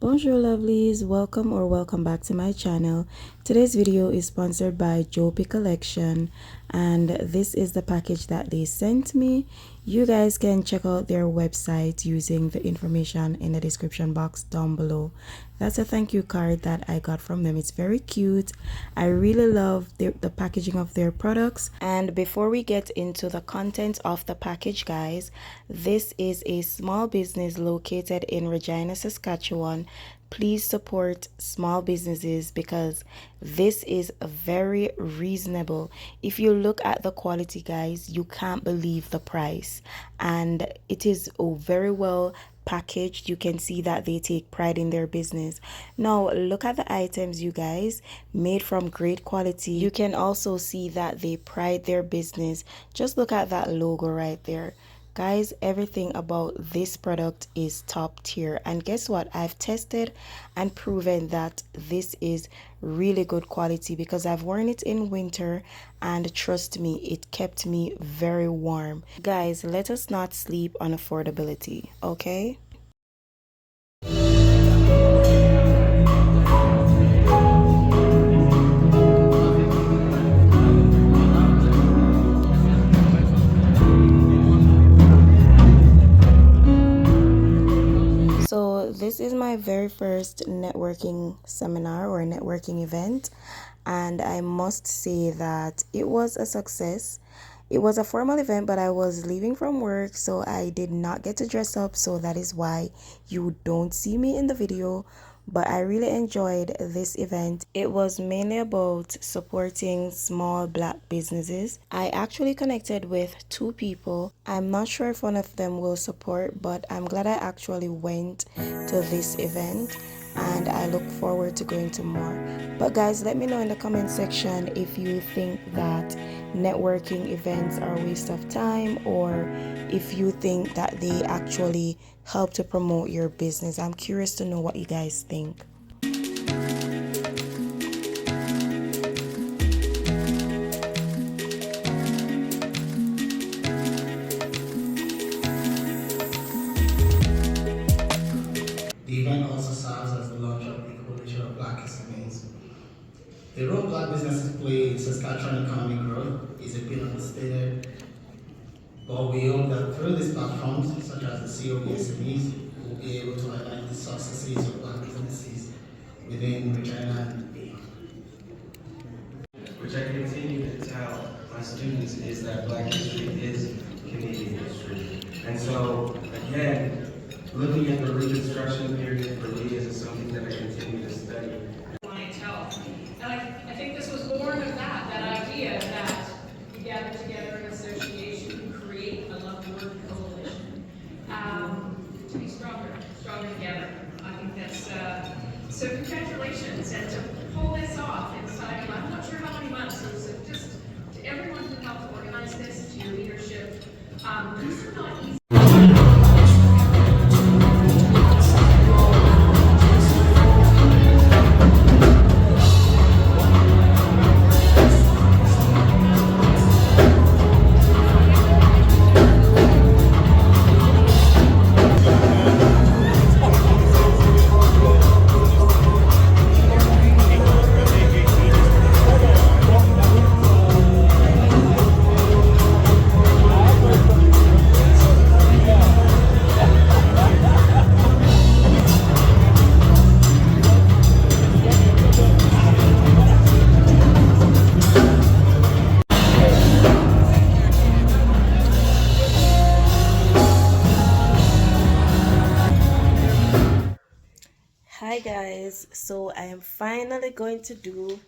Bonjour lovelies, welcome back to my channel. Today's video is sponsored by Jopy Collection, and this is the package that they sent me. You guys can check out their website using the information in the description box down below. That's a thank you card that I got from them. It's very cute. I really love the packaging of their products. And before we get into the content of the package, guys, this is a small business located in Regina, Saskatchewan. Please support small businesses because this is very reasonable. If you look at the quality, guys, you can't believe the price, and it is very well packaged. You can see that they take pride in their business. Now look at the items, you guys, made from great quality. You can also see that they pride their business. Just look at that logo right there. Guys, everything about this product is top tier, and guess what? I've tested and proven that this is really good quality because I've worn it in winter, and trust me, it kept me very warm. Guys, let us not sleep on affordability, okay? So this is my very first networking seminar or networking event, and I must say that it was a success. It was a formal event, but I was leaving from work, so I did not get to dress up, so that is why you don't see me in the video. But I really enjoyed this event. It was mainly about supporting small black businesses. I actually connected with two people. I'm not sure if one of them will support, but I'm glad I actually went to this event, and I look forward to going to more. But guys, let me know in the comment section if you think that networking events are a waste of time, or if you think that they actually help to promote your business. I'm curious to know what you guys think. The event also serves as the launch of the Coalition of Black SMEs. The role black businesses play in Saskatchewan economic growth is a bit understated, but we hope that through these platforms, such as the COB SMEs, we'll be able to highlight the successes of black businesses within Regina and beyond. Which I continue to tell my students is that Black history is Canadian history. And so, again, looking at the Reconstruction period for me is something that I continue to study. Clientele. And I think this was born of that idea that we gather together in association to create a love word coalition, to be stronger together. I think that's, so congratulations, and to pull this off inside, I'm not sure how many months, so just to everyone who helped organize this, to your leadership, these are not easy. Hi guys, so I am finally going to do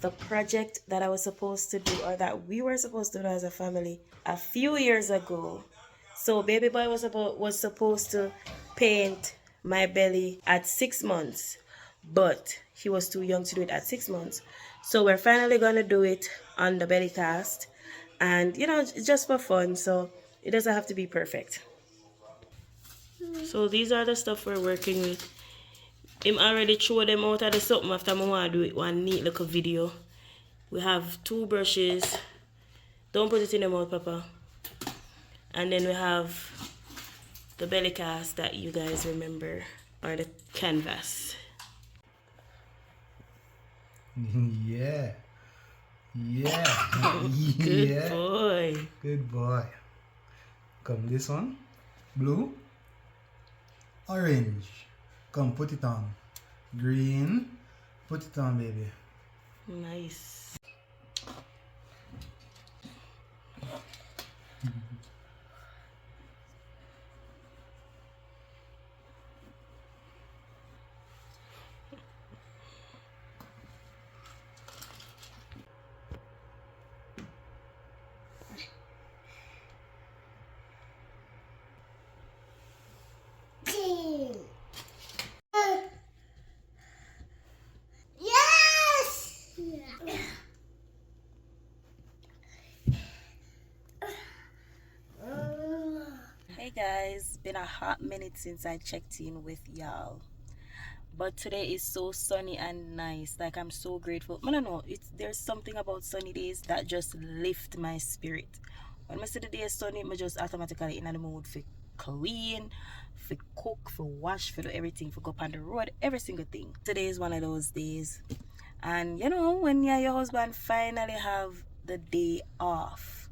the project that I was supposed to do, or that we were supposed to do as a family a few years ago. So baby boy was supposed to paint my belly at 6 months, but he was too young to do it at 6 months. So we're finally gonna do it on the belly cast, and you know, just for fun, so it doesn't have to be perfect. So these are the stuff we're working with. Him already throw them out of the something after I want to do it one neat little video. We have 2 brushes. Don't put it in the mouth, Papa. And then we have the belly cast that you guys remember. or the canvas. Yeah. Yeah. Good Yeah. boy. Good boy. Come this one. Blue. Orange. Come put it on. Green. Put it on, baby. Nice. Hey guys, been a hot minute since I checked in with y'all. But today is so sunny and nice. Like, I'm so grateful. I don't know, there's something about sunny days that just lift my spirit. When I see the day is sunny, I just automatically in the mood for clean, for cook, for wash, for do everything, for go up on the road, every single thing. Today is one of those days. And you know, when you and your husband finally have the day off,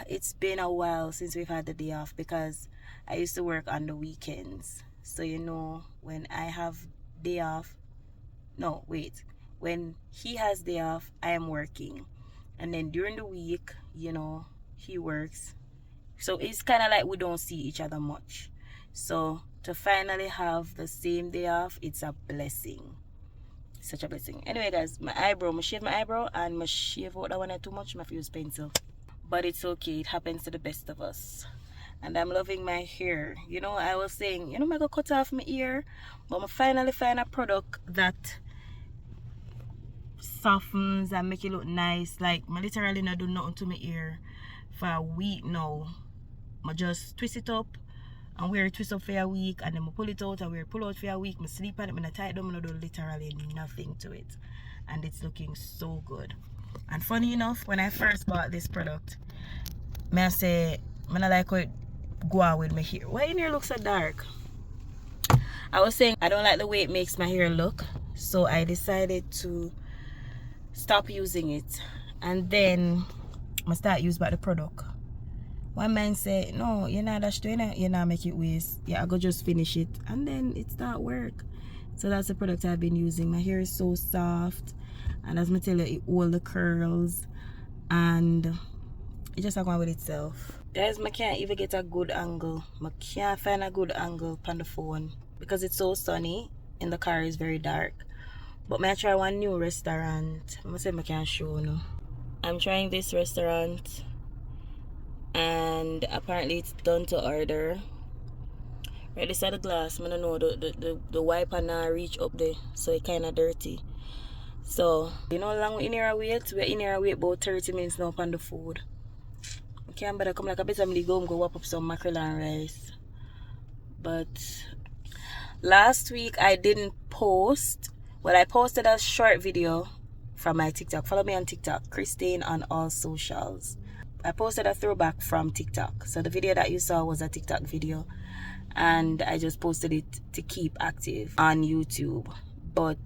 it's been a while since we've had the day off because I used to work on the weekends. So you know, when I have day off, no wait, when he has day off, I am working, and then during the week, you know, he works. So it's kind of like we don't see each other much. So to finally have the same day off, it's a blessing. Such a blessing. Anyway guys, I shave my eyebrow and I shave out that one too much, I have to use pencil. But it's okay, it happens to the best of us. And I'm loving my hair. You know, I was saying, you know, I go cut off my ear, but I finally find a product that softens and make it look nice. Like, I literally not do nothing to my ear for a week now. I just twist it up and wear it twist up for a week, and then I pull it out and wear it pull out for a week. I sleep on it, I tie it down, I do literally nothing to it. And it's looking so good. And funny enough, when I first bought this product, I say, I don't like how it go on with my hair. Why your hair looks so dark? I was saying I don't like the way it makes my hair look, so I decided to stop using it. And then I start use back the product. One man say, no, you're not dash to it, you're not make it waste. Yeah, I go just finish it. And then it start work. So that's the product I've been using. My hair is so soft. And as I tell you, it all the curls. And it just like one with itself. Guys, I can't even get a good angle. I can't find a good angle on the phone because it's so sunny and the car is very dark. But I try one new restaurant. I'm say I can't show you. I'm trying this restaurant and apparently it's done to order. Right beside the glass, I don't know, the wiper now reach up there, so it kinda dirty. So you know how long we're in here wait? We're in here wait about 30 minutes now on the food. I can't better come like a bit of me go wrap up some mackerel and rice. But last week I didn't post. Well, I posted a short video from my TikTok. Follow me on TikTok, KrissTayne on all socials. I posted a throwback from TikTok. So the video that you saw was a TikTok video, and I just posted it to keep active on YouTube. But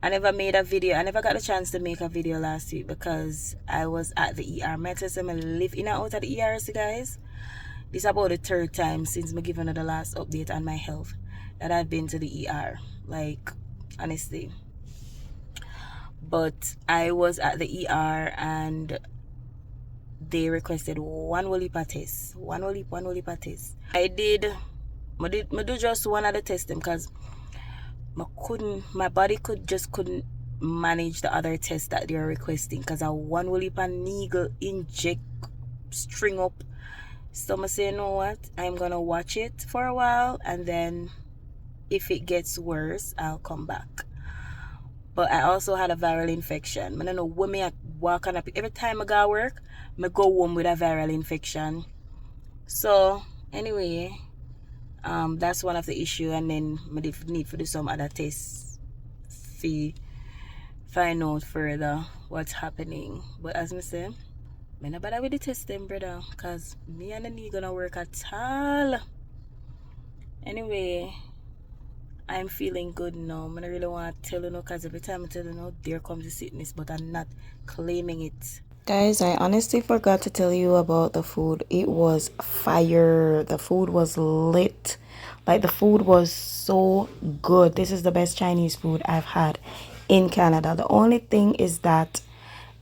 I never made a video. I never got the chance to make a video last week because I was at the ER. I tell you, I live in and out of the ER, guys. This is about the third time since me giving the last update on my health that I've been to the ER. Like, honestly. But I was at the ER and they requested one whole heap of tests. One whole heap of tests. I do just one of the tests because my body couldn't manage the other tests that they were requesting because I one whole heap of needle inject string up. So I say, you know what, I'm gonna watch it for a while, and then if it gets worse, I'll come back. But I also had a viral infection. I don't know when I walk on up. Every time I go to work, I go home with a viral infection. So anyway, that's one of the issue, and then I need to do some other tests to find out further what's happening. But as I say, I'm not bother with the testing, brother, because me and the knee gonna work at all. Anyway, I'm feeling good now. I don't really want to tell you, because every time I tell you, there comes the sickness, but I'm not claiming it. Guys, I honestly forgot to tell you about the food. It was fire. The food was lit. Like, the food was so good. This is the best Chinese food I've had in Canada. The only thing is that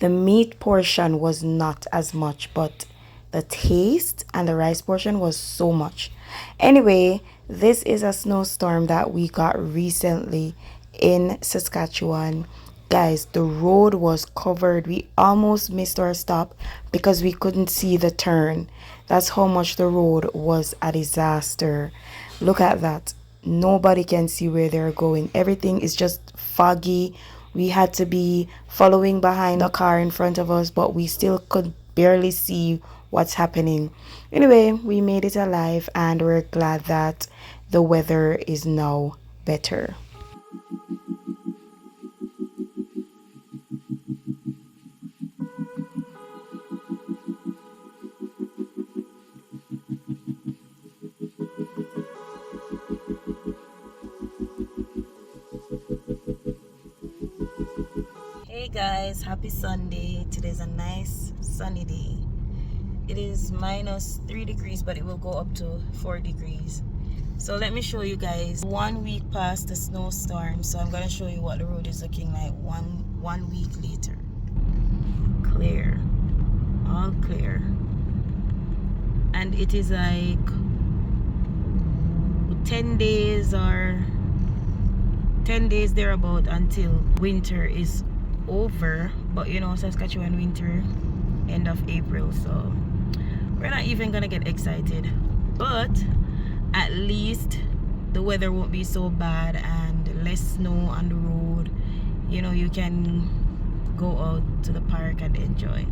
the meat portion was not as much, but the taste and the rice portion was so much. Anyway, this is a snowstorm that we got recently in Saskatchewan. Guys, the road was covered. We almost missed our stop because we couldn't see the turn. That's how much the road was a disaster. Look at that. Nobody can see where they're going. Everything is just foggy. We had to be following behind the car in front of us, but we still could barely see what's happening. Anyway, we made it alive, and we're glad that the weather is now better. Hey guys, happy Sunday. Today's a nice sunny day. It is -3 degrees, but it will go up to 4 degrees. So let me show you guys 1 week past the snowstorm. So I'm gonna show you what the road is looking like one week later. Clear, all clear, and it is like 10 days or 10 days thereabout until winter is over. But you know, Saskatchewan winter end of April, so we're not even gonna get excited. But at least the weather won't be so bad and less snow on the road. You know, you can go out to the park and enjoy.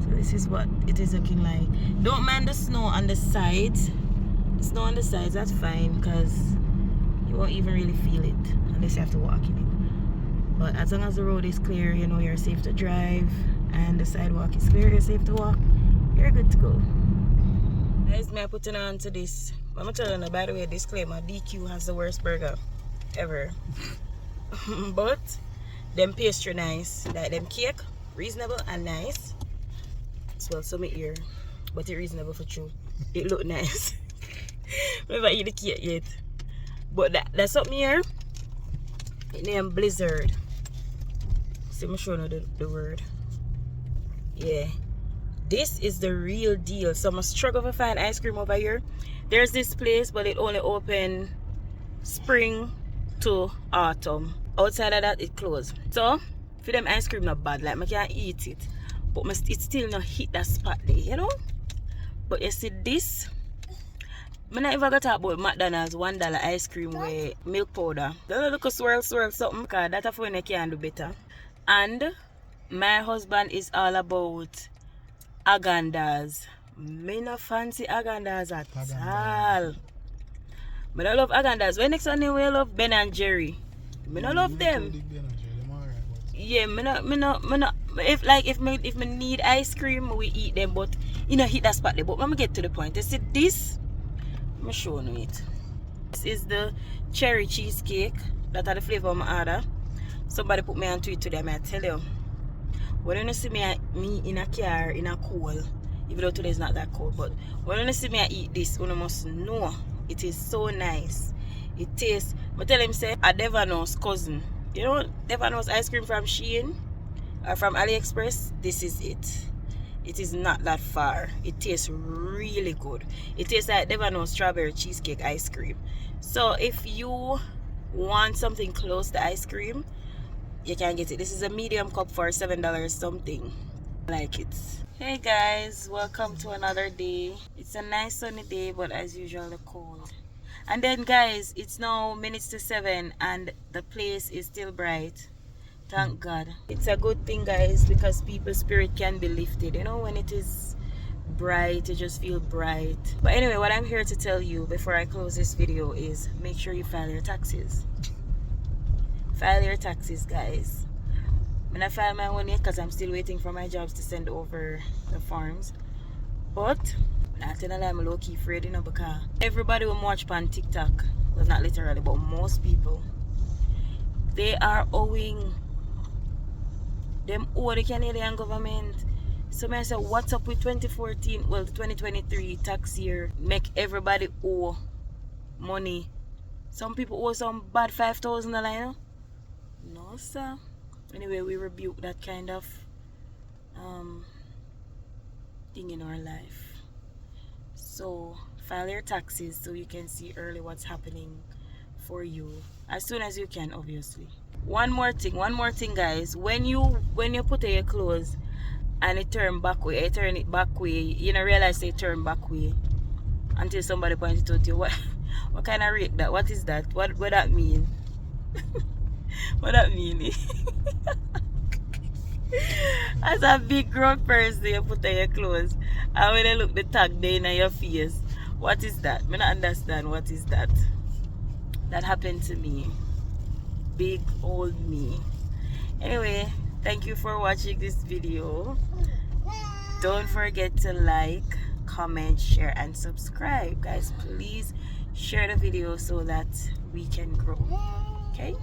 So this is what it is looking like. Don't mind the snow on the sides. The snow on the sides, that's fine, because you won't even really feel it unless you have to walk in it. But as long as the road is clear, you know, you're safe to drive, and the sidewalk is clear, you're safe to walk, you're good to go. Guys, me putting on to this. I'm gonna tell you, by the way, disclaimer, DQ has the worst burger ever. But them pastry nice, like them cake, reasonable and nice. Well, some ear, but it reasonable for true. It look nice. I never eat the cake yet. But that's something here. It named Blizzard. See, I'm showing you the word. Yeah. This is the real deal. So I'm gonna struggle to find ice cream over here. There's this place, but it only open spring to autumn. Outside of that, it closed. So for them ice cream not bad. Like I can't eat it, but it still not hit that spot there, you know. But you see this, I not even got to talk about McDonald's $1 ice cream with milk powder. Don't look a swirl something, because that's when you can do better. And my husband is all about agandas. Me no fancy agandas at all. But I love agandas. When next one you love Ben and Jerry? Me no love them. Yeah, me no. If me need ice cream, we eat them. But you know, hit that spot there. But when we get to the point, you see this. I'm showing you it. This is the cherry cheesecake. That are the flavor of my order. Somebody put me on tweet today. I tell you, when you see me in a car in a cold, even though today is not that cold, but when you see me eat this, you must know it is so nice. It tastes. I tell him say a Devano's cousin. You know Devano's ice cream from Shein or from AliExpress. This is it. It is not that far. It tastes really good. It tastes like Devano's strawberry cheesecake ice cream. So if you want something close to ice cream, you can get it. This is a medium cup for $7 something. I like it. Hey guys, welcome to another day. It's a nice sunny day, but as usual the cold. And then guys, it's now minutes to 7 and the place is still bright. Thank God. It's a good thing guys, because people's spirit can be lifted. You know, when it is bright, you just feel bright. But anyway, what I'm here to tell you before I close this video is make sure you file your taxes. File your taxes guys. I'm not file my one yet because I'm still waiting for my jobs to send over the forms. But I tell you I'm low key afraid, you know, because everybody will watch on TikTok. Well, not literally, but most people, they are owing them owe the Canadian government. So I say, what's up with 2014? Well, the 2023 tax year make everybody owe money. Some people owe some bad $5,000, you know? No, sir. Anyway, we rebuke that kind of thing in our life. So file your taxes so you can see early what's happening for you as soon as you can, obviously. One more thing, guys. When you put on your clothes and it turn back way, turn it back way, you don't realize they turn back way until somebody points it out to you. What kind of rate that? What is that? What that mean? What that mean? As a big grown person, you put on your clothes and when you look the tag there in your face, what is that? I don't understand what is that. That happened to me. Big old me. Anyway, thank you for watching this video. Don't forget to like, comment, share, and subscribe. Guys, please share the video so that we can grow. Okay?